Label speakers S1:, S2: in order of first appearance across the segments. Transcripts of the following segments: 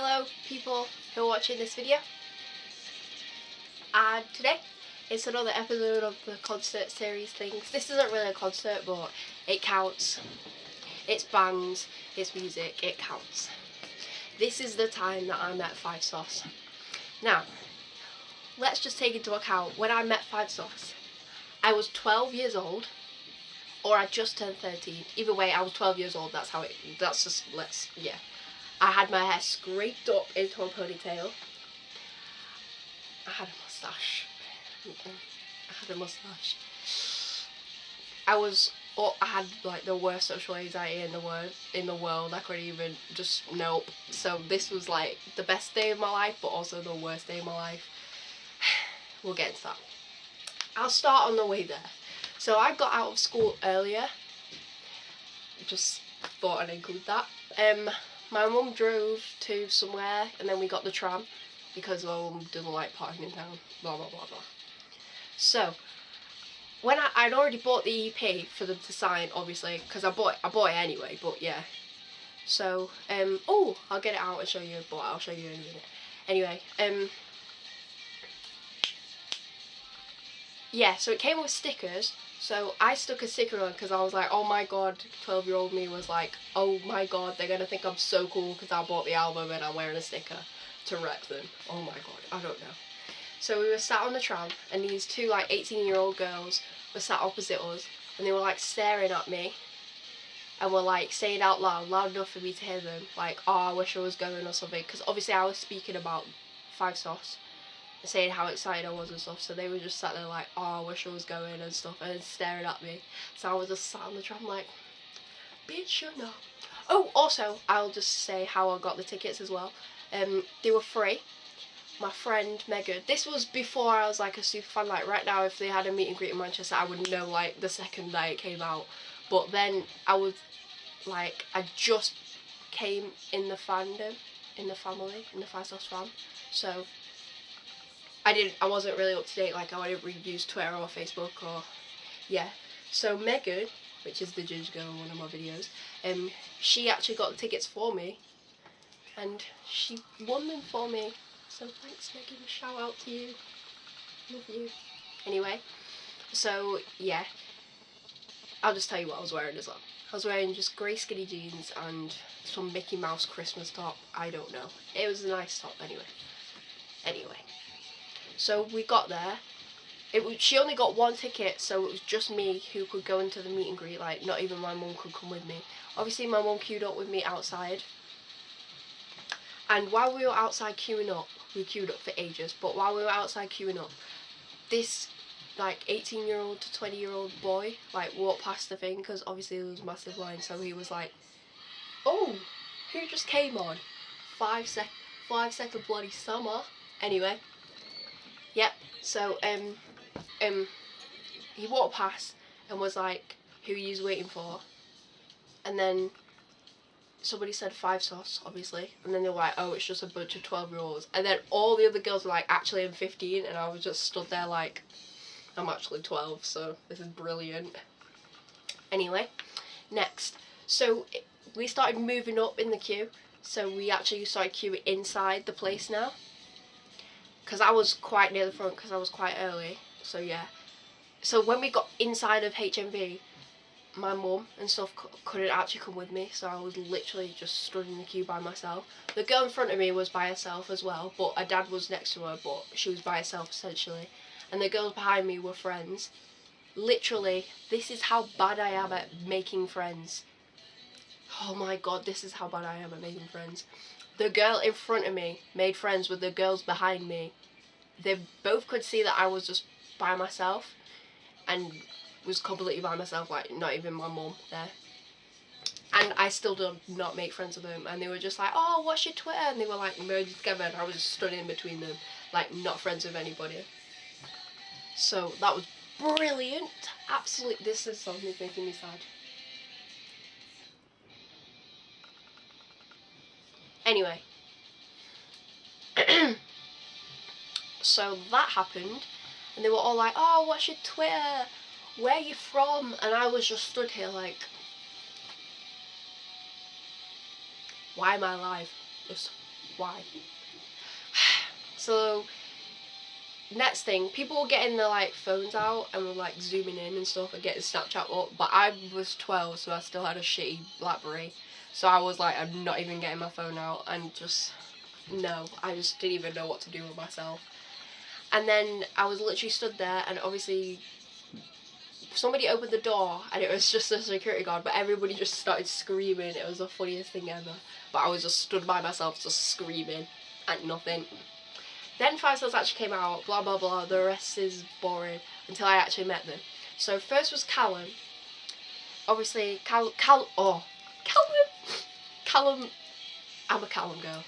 S1: Hello people who are watching this video, and today it's another episode of the concert series things. This isn't really a concert, but it counts. It's bands, it's music, it counts. This is the time that I met xoxo. Now, let's just take into account when I met xoxo. I was 12 years old, or I just turned 13. Either way, I was 12 years old. Yeah. I had my hair scraped up into a ponytail. I had a moustache. I had like the worst social anxiety in the world. I couldn't even nope. So this was like the best day of my life, but also the worst day of my life. We'll get into that. I'll start on the way there. So I got out of school earlier. Just thought I'd include that. My mum drove to somewhere, and then we got the tram because my mum doesn't like parking in town. Blah blah blah blah. So when I'd already bought the EP for them to sign, obviously, because I bought it anyway. But yeah. So oh, I'll get it out and show you, but I'll show you in a minute. Anyway, yeah. So it came with stickers. So I stuck a sticker on because I was like, oh my god, 12-year-old me was like, oh my god, they're going to think I'm so cool because I bought the album and I'm wearing a sticker to wreck them. Oh my god, I don't know. So we were sat on the tram, and these two like 18-year-old girls were sat opposite us, and they were like staring at me and were like saying out loud enough for me to hear them, like, oh, I wish I was going or something, because obviously I was speaking about xoxo, saying how excited I was and stuff, so they were just sat there like, oh, I wish I was going and stuff, and staring at me. So I was just sat on the tram like, bitch, you know. Oh, also, I'll just say how I got the tickets as well. They were free. My friend Megan, this was before I was like a super fan. Like right now, if they had a meet and greet in Manchester, I would know like the second that it came out. But then I was like, I just came in the fandom, in the xoxo fan, so I wasn't really up to date. Like I didn't really use Twitter or Facebook or yeah. So Megan, which is the judge girl in one of my videos, she actually got the tickets for me, and she won them for me. So thanks, Megan. Shout out to you. Love you. Anyway, so yeah, I'll just tell you what I was wearing as well. I was wearing just grey skinny jeans and some Mickey Mouse Christmas top. I don't know. It was a nice top anyway. So we got there. She only got one ticket, so it was just me who could go into the meet and greet. Like, not even my mum could come with me. Obviously, my mum queued up with me outside. And while we were outside queuing up, we queued up for ages, but while we were outside queuing up, this like 18-year-old to 20-year-old boy like walked past the thing, because obviously there was massive line, so he was like, oh, who just came on? 5 second bloody summer. Anyway, yep. So he walked past and was like, who are you waiting for? And then somebody said xoxo, obviously, and then they were like, oh, it's just a bunch of 12-year-olds. And then all the other girls were like, actually I'm 15, and I was just stood there like, I'm actually 12, so this is brilliant. Anyway, next. So we started moving up in the queue, so we actually started queuing inside the place now, because I was quite near the front because I was quite early, so yeah. So when we got inside of HMV, my mum and stuff couldn't actually come with me, so I was literally just stood in the queue by myself. The girl in front of me was by herself as well, but her dad was next to her, but she was by herself essentially. And the girls behind me were friends. Literally, this is how bad I am at making friends. Oh my god, this is how bad I am at making friends. The girl in front of me made friends with the girls behind me. They both could see that I was just by myself, and was completely by myself, like not even my mum there. And I still did not make friends with them, and they were just like, oh, what's your Twitter? And they were like merged together, and I was just stood in between them, like not friends with anybody. So that was brilliant. Absolutely. This is something making me sad. Anyway. So that happened, and they were all like, oh, what's your Twitter? Where are you from? And I was just stood here like, why am I alive? Just Why? So next thing, people were getting their like phones out and were like zooming in and stuff and getting Snapchat up, but I was 12, so I still had a shitty BlackBerry. So I was like, I'm not even getting my phone out, and just no, I just didn't even know what to do with myself. And then I was literally stood there, and obviously somebody opened the door, and it was just a security guard, but everybody just started screaming. It was the funniest thing ever. But I was just stood by myself, just screaming at nothing. Then 5 Stars actually came out, blah blah blah, the rest is boring, until I actually met them. So first was Callum. Obviously, Callum, I'm a Callum girl,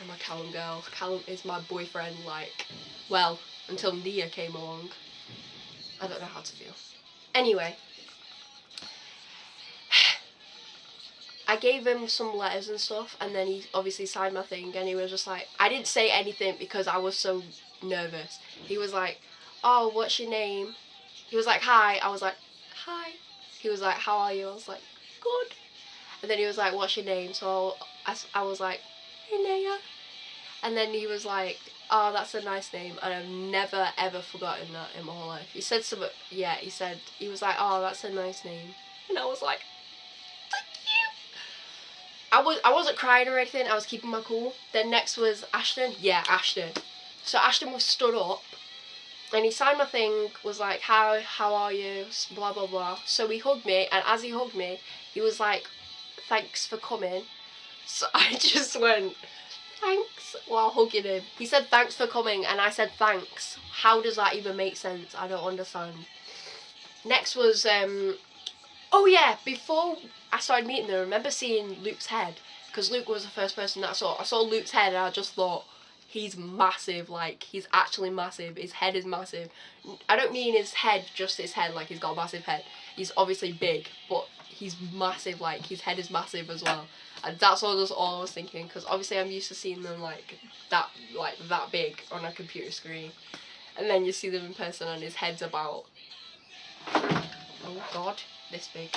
S1: I'm a Callum girl. Callum is my boyfriend, like, well, until Nia came along. I don't know how to feel. Anyway, I gave him some letters and stuff, and then he obviously signed my thing, and he was just like, I didn't say anything because I was so nervous. He was like, oh, what's your name? He was like, hi. I was like, hi. He was like, how are you? I was like, good. And then he was like, what's your name? So I was like, hey, Naya. And then he was like, oh, that's a nice name. And I've never, ever forgotten that in my whole life. He said something, yeah, he was like, oh, that's a nice name. And I was like, I wasn't crying or anything, I was keeping my cool. Then next was Ashton. Yeah, Ashton. So Ashton was stood up, and he signed my thing, was like, hi, how are you, blah blah blah. So he hugged me, and as he hugged me, he was like, thanks for coming. So I just went, thanks, while hugging him. He said thanks for coming, and I said thanks. How does that even make sense? I don't understand. Next was oh yeah, before I started meeting them, I remember seeing Luke's head, because Luke was the first person that I saw. I saw Luke's head and I just thought, he's massive, like, he's actually massive. His head is massive. I don't mean his head, just his head, like he's got a massive head. He's obviously big, but he's massive, like, his head is massive as well. And that's all I was thinking, because obviously I'm used to seeing them like that big on a computer screen. And then you see them in person and his head's about, oh god, this big.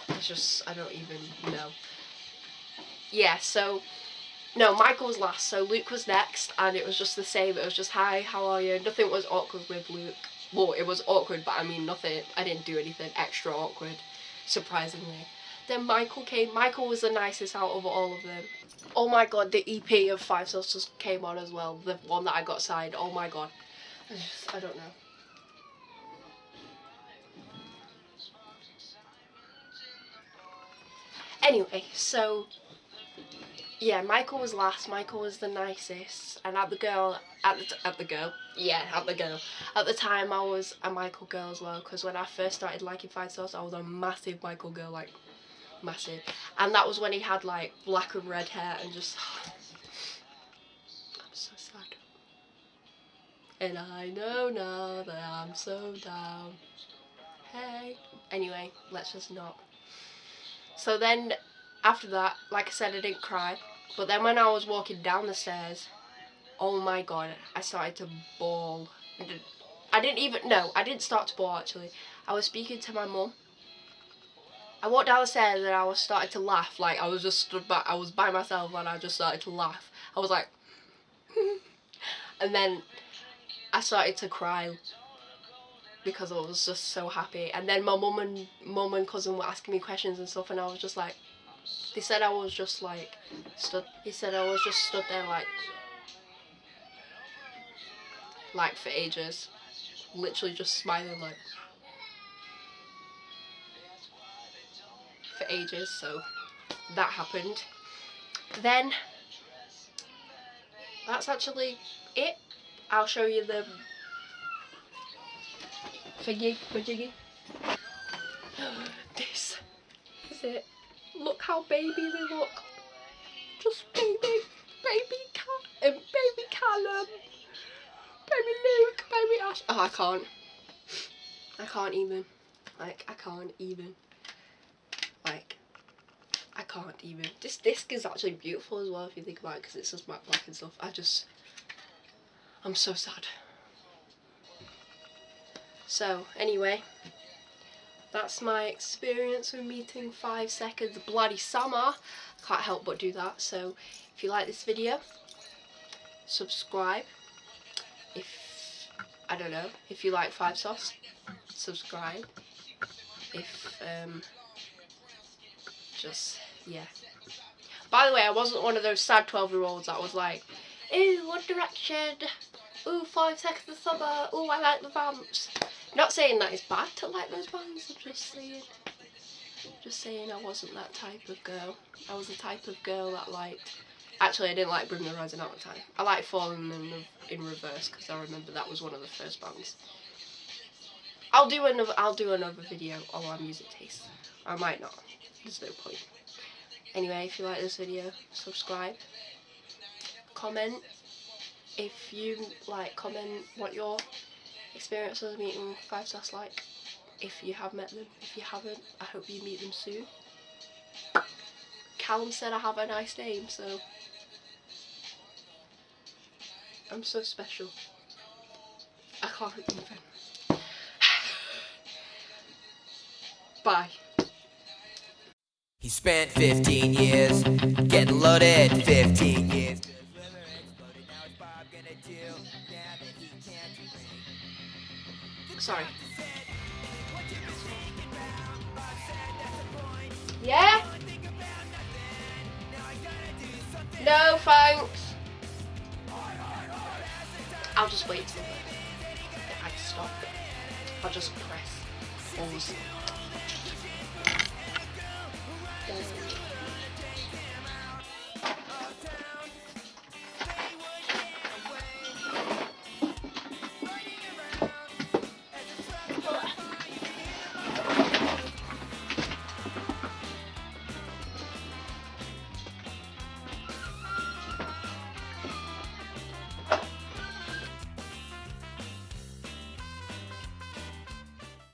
S1: It's just, I don't even know. Yeah, so, no, Michael was last, so Luke was next, and it was just the same. It was just, hi, how are you? Nothing was awkward with Luke. Well, it was awkward, but I mean, nothing, I didn't do anything extra awkward, surprisingly. Then Michael came. Michael was the nicest out of all of them. Oh my god, the EP of 5 Stars just came on as well, the one that I got signed. Oh my god. I don't know. Anyway, so yeah, Michael was last. Michael was the nicest, and at the girl, yeah, at the girl. At the time, I was a Michael girl as well, because when I first started liking 5 Stars, I was a massive Michael girl, like massive. And that was when he had like black and red hair, and just, I'm so sad. And I know now that I'm so down. Hey. Anyway, let's just not. So then, after that, like I said, I didn't cry. But then when I was walking down the stairs, oh my god, I started to bawl. I didn't start to bawl actually. I was speaking to my mum. I walked down the stairs and I was starting to laugh. Like, I was just stood back, I was by myself and I just started to laugh. I was like, and then I started to cry because I was just so happy. And then my mum and cousin were asking me questions and stuff, and I was just like, they said I was just like he said I was just stood there like for ages, literally just smiling like for ages. So that happened. Then that's actually it. I'll show you the thingy. This is it. Look how baby they look. Just baby cat and baby Callum, baby Luke, baby Ash. Oh, I can't even. Like, I can't even. This disc is actually beautiful as well if you think about it, because it's just matte black and stuff. I'm so sad. So, anyway, that's my experience with meeting 5 Seconds Bloody Summer. Can't help but do that. So if you like this video, subscribe. If, I don't know, if you like 5 Sauce, subscribe. If, just, yeah. By the way, I wasn't one of those sad 12-year-olds that was like, ooh, One Direction, ooh, 5 Seconds of Summer, ooh, I like the Vamps. Not saying that it's bad to like those bands, I'm just saying I wasn't that type of girl. I was the type of girl that liked, actually I didn't like Bring the Horizon at the time. I liked Falling in Reverse because I remember that was one of the first bands. I'll do another video on my music taste. I might not, there's no point. Anyway, if you like this video, subscribe, comment. If you like, comment what your experience of meeting 5 Sauce like. If you have met them, if you haven't, I hope you meet them soon. Callum said I have a nice name, so I'm so special. I can't even. Bye.
S2: He spent 15 years getting loaded, 15 years.
S1: Sorry. Yeah? No thanks. I'll just wait till I stop. I'll just press pause.